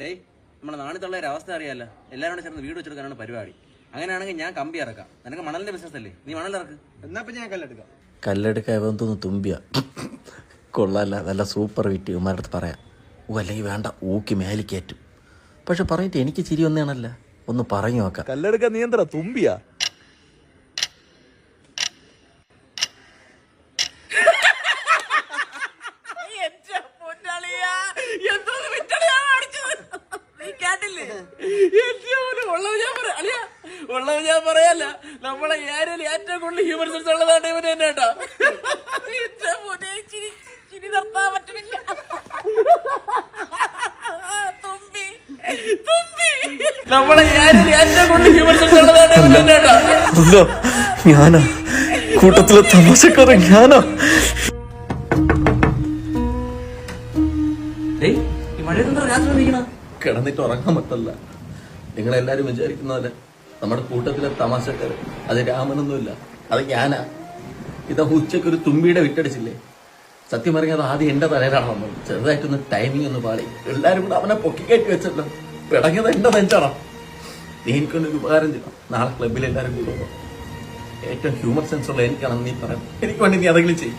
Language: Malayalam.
ഡേയ്, നമ്മുടെ നാട്ടിലുള്ള ഒരു അവസ്ഥ അറിയാലോ. എല്ലാവരും ചേർന്ന് വീട് വെച്ചെടുക്കാനാണ് പരിപാടി. അങ്ങനെയാണെങ്കിൽ ഞാൻ കമ്പി ഇറക്കാം. നിനക്ക് മണലിന്റെ ബിസിനസ് അല്ലേ, നീ മണലിറക്ക്. എന്നാ പിന്നെ ഞാൻ കല്ലെടുക്കാം. കല്ലെടുക്കാൻ തോന്നുന്നു തുമ്പിയ കൊള്ളാല്ല, നല്ല സൂപ്പർ വിറ്റ് ഇവന്മാരുടെ അടുത്ത് പറയാം. അല്ലെങ്കിൽ വേണ്ട, ഊക്കി മേലി കയറ്റും. പക്ഷെ പറഞ്ഞിട്ട് എനിക്ക് ചിരി ഒന്നാണല്ല, ഒന്ന് പറഞ്ഞു നോക്കാം. കല്ലെടുക്കാൻ നീ എന്താ തുമ്പിയാ? ഉള്ളത് ഞാൻ പറയല്ല, നമ്മളെ ഏരിയയിൽ ഏറ്റവും കൂടുതൽ ഹ്യൂമൻ സെൻസ് ഉള്ളതാണ് ഇവന് തന്നെ കേട്ടോ. ചിരി നിർത്താൻ പറ്റുന്നില്ല. നമ്മളെ ഏരിയയിൽ ഏറ്റവും കൂടുതൽ ഹ്യൂമൻ സെൻസ് ഉള്ളതാണ് ഇവന് തന്നെ കേട്ടോ. ഞാനാ കൂട്ടത്തിലെ തമാശക്കാരൻ, ഞാനാ. ഈ മഴയൊന്നും രാത്രി വന്നിരിക്കണ കിടന്നിട്ട് ഉറങ്ങാൻ പറ്റല്ല. നിങ്ങളെല്ലാരും വിചാരിക്കുന്ന പോലെ നമ്മുടെ കൂട്ടത്തിലെ തമാശക്കാര് അത് രാമനൊന്നുമില്ല, അത് ഞാനാ. ഇതാ ഉച്ചക്കൊരു തുമ്പിയുടെ വിട്ടടിച്ചില്ലേ, സത്യം പറഞ്ഞാൽ ആദ്യം എന്റെ തലയിലാണ് വന്നത്. ചെറുതായിട്ടൊന്ന് ടൈമിംഗ് ഒന്ന് പാളി. എല്ലാരും കൂടെ അവനെ പൊക്കിക്കയറ്റി വെച്ചല്ലോ. പിടങ്ങിയത് എന്റെ നെഞ്ചാണോ. നീ എനിക്കൊന്നൊരു ഉപകാരം ചെയ്യണം. നാളെ ക്ലബിൽ എല്ലാരും കൂടെ ഏറ്റവും ഹ്യൂമർ സെൻസ് ഉള്ള എനിക്കാണെന്ന് നീ പറയാം. എനിക്ക് വേണ്ടി നീ അതെങ്കിലും ചെയ്യും.